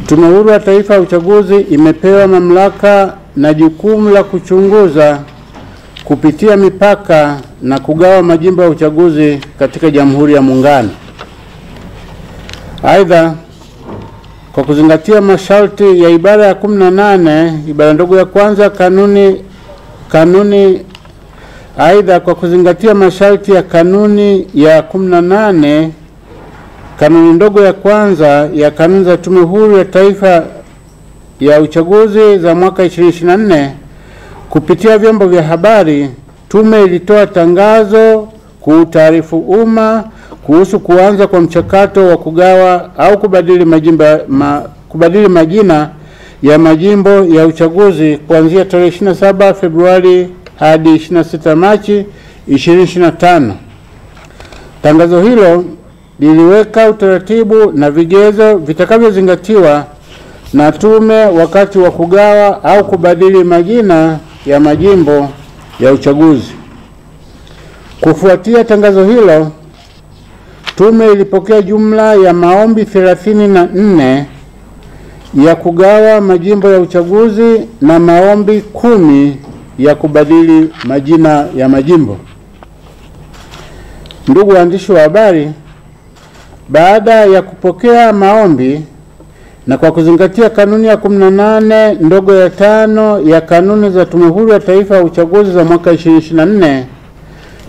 Tume Huru ya Taifa ya Uchaguzi imepewa mamlaka na jukumu la kuchunguza, kupitia mipaka na kugawa majimbo ya uchaguzi katika Jamhuri ya Muungano. Aidha, kwa kuzingatia masharti ya ibara ya 18 ibara ndogo ya kwanza kwa kuzingatia masharti ya kanuni ya 18 kanuni ndogo ya kwanza ya kanuni za Tume Huru ya Taifa ya Uchaguzi za mwaka 2024, kupitia vyombo vya habari, tume ilitoa tangazo kuutaarifu umma kuhusu kuanza kwa mchakato wa kugawa au kubadili majina ya majimbo ya uchaguzi kuanzia tarehe 27 Februari hadi 26 Machi 2025. Tangazo hilo liliweka utaratibu na vigezo vitakavyozingatiwa na tume wakati wa kugawa au kubadili majina ya majimbo ya uchaguzi. Kufuatia tangazo hilo, tume ilipokea jumla ya maombi 34 ya kugawa majimbo ya uchaguzi na maombi 10 ya kubadili majina ya majimbo. Ndugu waandishi wa habari, baada ya kupokea maombi na kwa kuzingatia kanuni ya 18 ndogo ya 5 ya kanuni za Tume Huru ya Taifa ya Uchaguzi za mwaka 2024,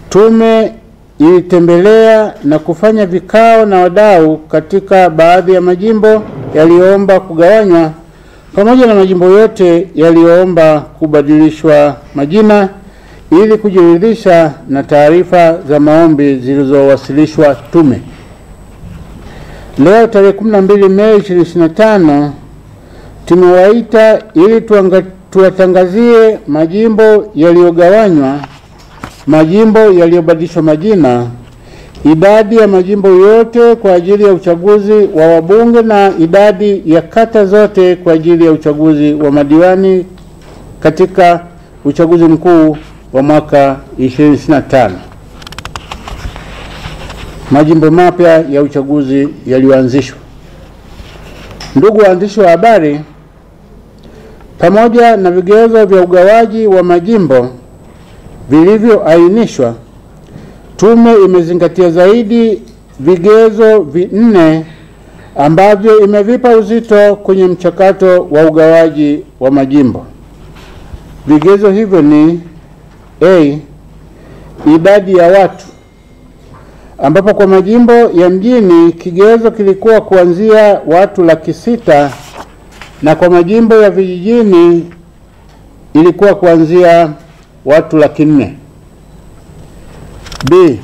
tume ilitembelea na kufanya vikao na wadau katika baadhi ya majimbo yaliyoomba kugawanywa pamoja na majimbo yote yaliyoomba kubadilishwa majina ili kujiridhisha na taarifa za maombi zilizowasilishwa tume. Leo tarehe 12 Mei 2025 tumewaita ili tuwatangazie majimbo yaliyogawanywa, majimbo yaliyobadilishwa majina, idadi ya majimbo yote kwa ajili ya uchaguzi wa wabunge na idadi ya kata zote kwa ajili ya uchaguzi wa madiwani katika uchaguzi mkuu wa mwaka 2025. Majimbo mapya ya uchaguzi yaliyoanzishwa. Ndugu waandishi wa habari, pamoja na vigezo vya ugawaji wa majimbo vilivyoainishwa, tume imezingatia zaidi vigezo 4 ambavyo imevipa uzito kwenye mchakato wa ugawaji wa majimbo. Vigezo hivyo ni A, idadi ya watu, ambapo kwa majimbo ya mjini kigezo kilikuwa kuanzia watu 600,000 na kwa majimbo ya vijijini ilikuwa kuanzia watu 400,000. B,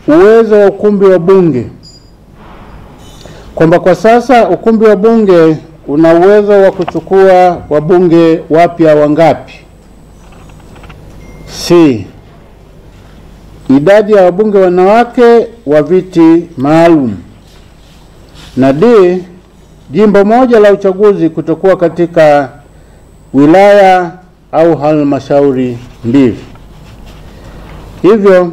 uwezo wa ukumbi wa bunge, kwamba kwa sasa ukumbi wa bunge una uwezo wa kuchukua wabunge wapya wangapi. C, idadi ya wabunge wanawake wa viti maalum. Na D, jimbo moja la uchaguzi kutokuwa katika wilaya au halmashauri 2. Hivyo,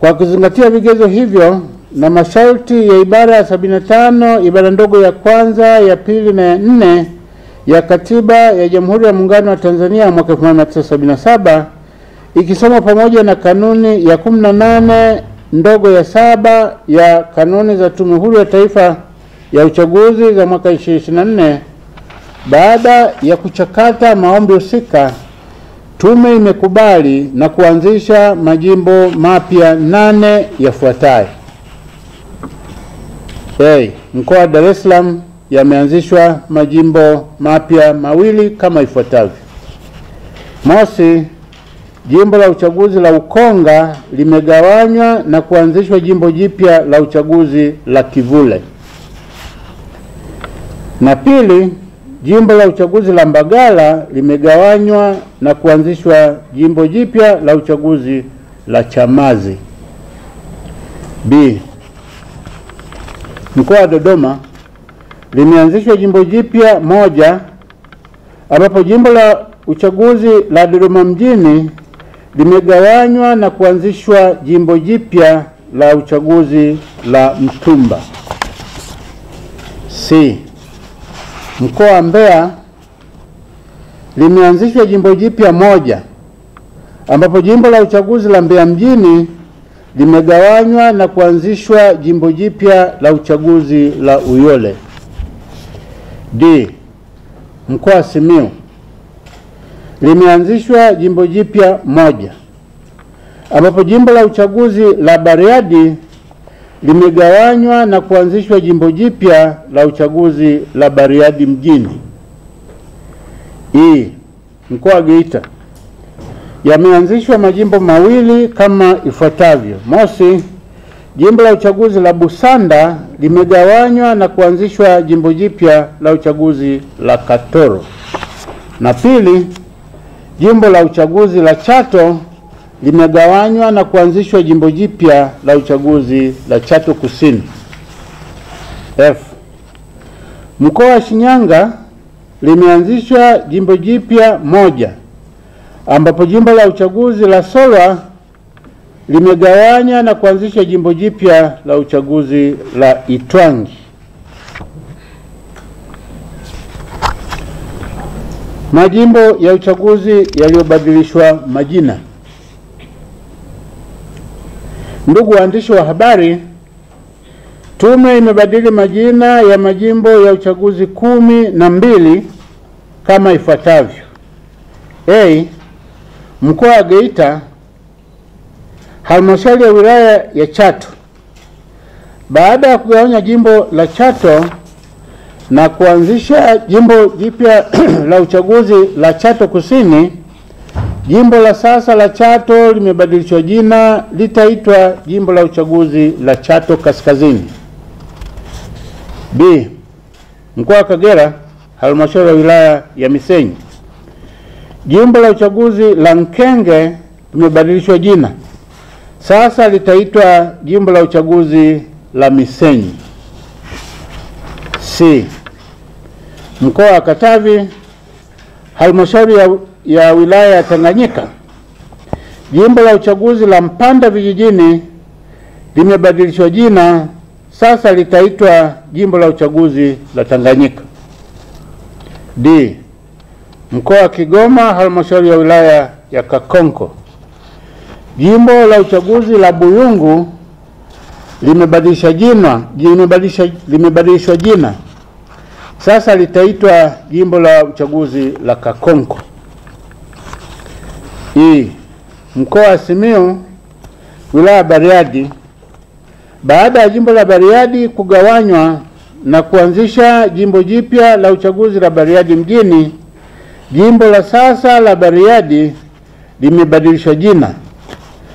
kwa kuzingatia vigezo hivyo na masharti ya ibara ya 75 ibara ndogo ya kwanza, ya pili na ya 4 ya Katiba ya Jamhuri ya Muungano wa Tanzania mwaka 1977, ikisoma pamoja na kanuni ya 18 ndogo ya 7 ya kanuni za Tume Huru ya Taifa ya Uchaguzi za mwaka 2024, baada ya kuchakata maombi husika, tume imekubali na kuanzisha majimbo mapya 8 yafuatayo. Mkoa wa Dar es Salaam yameanzishwa majimbo mapya 2 kama ifuatavyo. Mosi, jimbo la uchaguzi la Ukonga limegawanywa na kuanzishwa jimbo jipya la uchaguzi la Kivule. Na pili, jimbo la uchaguzi la Mbagala limegawanywa na kuanzishwa jimbo jipya la uchaguzi la Chamazi. B, mkoa wa Dodoma limeanzishwa jimbo jipya 1, ambapo jimbo la uchaguzi la Dodoma mjini limegawanywa na kuanzishwa jimbo jipya la uchaguzi la Mtumba. C, Mkoa wa Mbeya limeanzishwa jimbo jipya moja, ambapo jimbo la uchaguzi la Mbeya mjini limegawanywa na kuanzishwa jimbo jipya la uchaguzi la Uyole. D. Mkoa wa Simiyu limeanzishwa jimbo jipya moja, ambapo jimbo la uchaguzi la Bariadi limegawanywa na kuanzishwa jimbo jipya la uchaguzi la Bariadi mjini. E. Mkoa wa Geita yameanzishwa majimbo mawili kama ifuatavyo. Mosi, jimbo la uchaguzi la Busanda limegawanywa na kuanzishwa jimbo jipya la uchaguzi la Katoro. Na pili, jimbo la uchaguzi la Chato limegawanywa na kuanzishwa jimbo jipya la uchaguzi la Chato Kusini. F. Mkoa wa Shinyanga limeanzishwa jimbo jipya moja, ambapo jimbo la uchaguzi la Solwa limegawanya na kuanzisha jimbo jipya la uchaguzi la Itwangi. Majimbo ya uchaguzi yaliyobadilishwa majina. Ndugu waandishi wa habari, tume imebadili majina ya majimbo ya uchaguzi 12 kama ifuatavyo. A. Mkoa wa Geita, halmashauri ya wilaya ya Chato. Baada ya kugawanya jimbo la Chato na kuanzisha jimbo jipya la uchaguzi la Chato Kusini, jimbo la sasa la Chato limebadilishwa jina, litaitwa jimbo la uchaguzi la Chato Kaskazini. B. Mkoa wa Kagera, halmashauri ya wilaya ya Misenyi. Jimbo la uchaguzi la Nkenge limebadilishwa jina, sasa litaitwa jimbo la uchaguzi la Misenyi. C. Mkoa wa Katavi, halmashauri ya wilaya ya Tanganyika. Jimbo la uchaguzi la Mpanda vijijini limebadilishwa jina, sasa litaitwa jimbo la uchaguzi la Tanganyika. D. Mkoa wa Kigoma, halmashauri ya wilaya ya Kakonko. Jimbo la uchaguzi la Buyungu limebadilishwa jina, sasa litaitwa jimbo la uchaguzi la Kakonko. E. Mkoa wa Simiyu, wilaya ya Bariadi. Baada ya jimbo la Bariadi kugawanywa na kuanzisha jimbo jipya la uchaguzi la Bariadi mjini, jimbo la sasa la Bariadi limebadilishwa jina,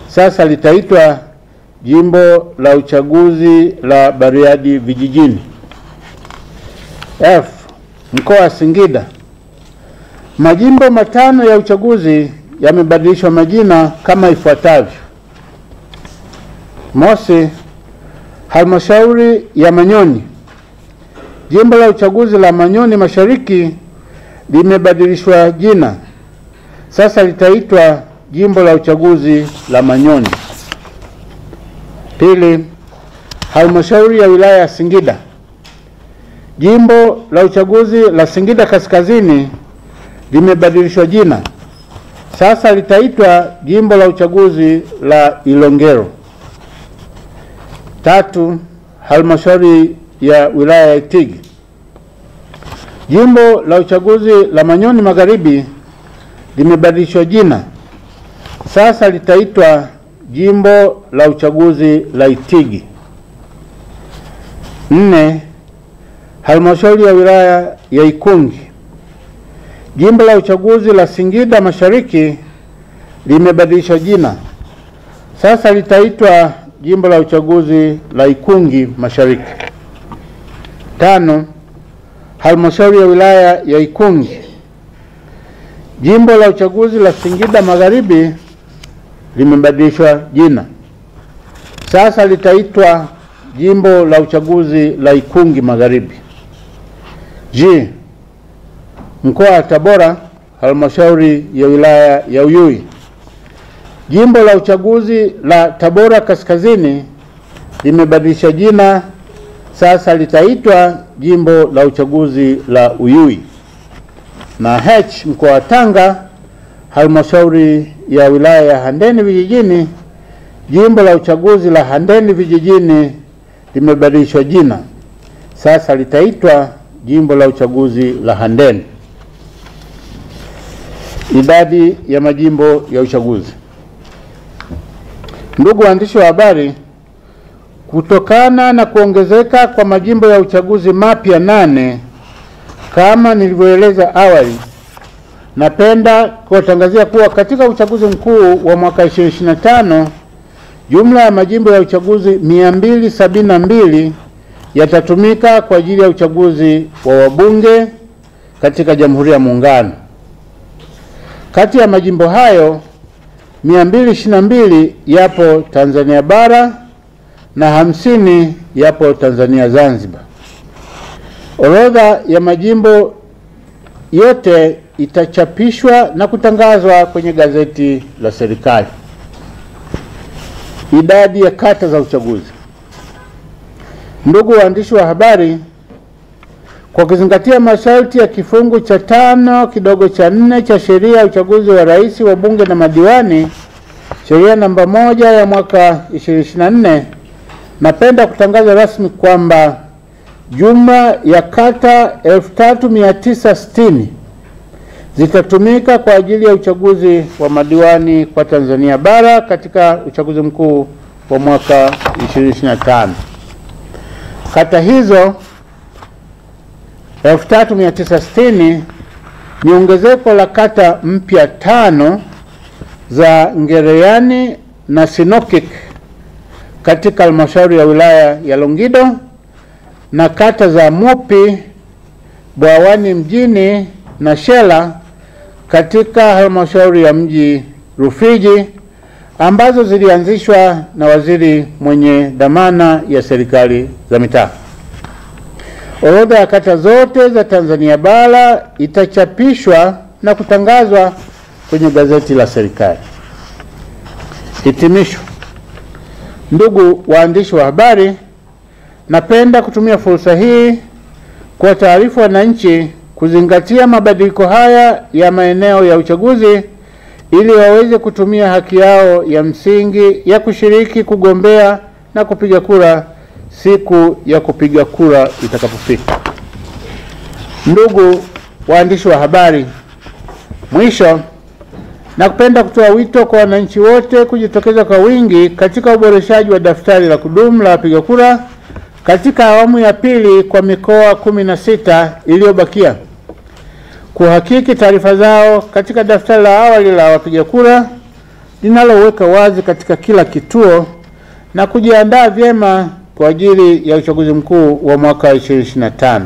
sasa litaitwa jimbo la uchaguzi la Bariadi vijijini. F. Mkoa wa Singida. Majimbo 5 ya uchaguzi yamebadilishwa majina kama ifuatavyo. Mosi, halmashauri ya Manyoni. Jimbo la uchaguzi la Manyoni Mashariki limebadilishwa jina, sasa litaitwa jimbo la uchaguzi la Manyoni. Pili, halmashauri ya wilaya ya Singida. Jimbo la uchaguzi la Singida Kaskazini limebadilishwa jina, sasa litaitwa jimbo la uchaguzi la Ilongero. Tatu, halmashauri ya wilaya ya Itigi. Jimbo la uchaguzi la Manyoni Magharibi limebadilishwa jina, sasa litaitwa jimbo la uchaguzi la Itigi. 4, halmashauri ya wilaya ya Ikungi. Jimbo la uchaguzi la Singida Mashariki limebadilishwa jina, sasa litaitwa jimbo la uchaguzi la Ikungi Mashariki. 5, halmashauri ya wilaya ya Ikungi. Jimbo la uchaguzi la Singida Magharibi limebadilishwa jina, sasa litaitwa jimbo la uchaguzi la Ikungi Magharibi. G. Mkoa wa Tabora, halmashauri ya wilaya ya Uyui. Jimbo la uchaguzi la Tabora Kaskazini limebadilisha jina, sasa litaitwa Jimbo la Uchaguzi la Uyui. Na H, mkoa wa Tanga, halmashauri ya wilaya ya Handeni Vijijini, Jimbo la Uchaguzi la Handeni Vijijini limebadilishwa jina, sasa litaitwa Jimbo la Uchaguzi la Handeni. Idadi ya majimbo ya uchaguzi. Ndugu waandishi wa habari, kutokana na kuongezeka kwa majimbo ya uchaguzi mapya 8 kama nilivyoeleza awali, napenda kuwatangazia kuwa katika uchaguzi mkuu wa mwaka 2025 jumla ya majimbo ya uchaguzi 272 yatatumika kwa ajili ya uchaguzi wa wabunge katika Jamhuri ya Muungano. Kati ya majimbo hayo 222 yapo Tanzania bara na 50 yapo Tanzania Zanzibar. Orodha ya majimbo yote itachapishwa na kutangazwa kwenye gazeti la serikali. Idadi ya kata za uchaguzi. Ndugu waandishi wa habari, kwa kuzingatia masharti ya kifungu cha 5 kidogo cha 4 cha sheria ya uchaguzi wa rais, wa bunge na madiwani, sheria namba 1 ya mwaka 2024, napenda kutangaza rasmi kwamba jumla ya kata 3960 zitatumika kwa ajili ya uchaguzi wa madiwani kwa Tanzania bara katika uchaguzi mkuu wa mwaka 2025. Kata hizo 3960 ni ongezeko la kata mpya 5 za Ngereyani na Sinokik katika halmashauri ya wilaya ya Longido, na kata za Mopi, Bwawani mjini na Shela katika halmashauri ya mji Rufiji, ambazo zilianzishwa na waziri mwenye dhamana ya serikali za mitaa. Orodha ya kata zote za Tanzania bara itachapishwa na kutangazwa kwenye gazeti la serikali. Hitimisho. Ndugu waandishi wa habari, napenda kutumia fursa hii kwa taarifa wananchi kuzingatia mabadiliko haya ya maeneo ya uchaguzi ili waweze kutumia haki yao ya msingi ya kushiriki, kugombea na kupiga kura siku ya kupiga kura itakapofika. Ndugu waandishi wa habari, mwisho napenda kutoa wito kwa wananchi wote kujitokeza kwa wingi katika uboreshaji wa daftari la kudumu la wapiga kura katika awamu ya pili kwa mikoa 16 iliyobakia, kuhakiki taarifa zao katika daftari la awali la wapiga kura linaloweka wazi katika kila kituo, na kujiandaa vyema kwa ajili ya uchaguzi mkuu wa mwaka 2025.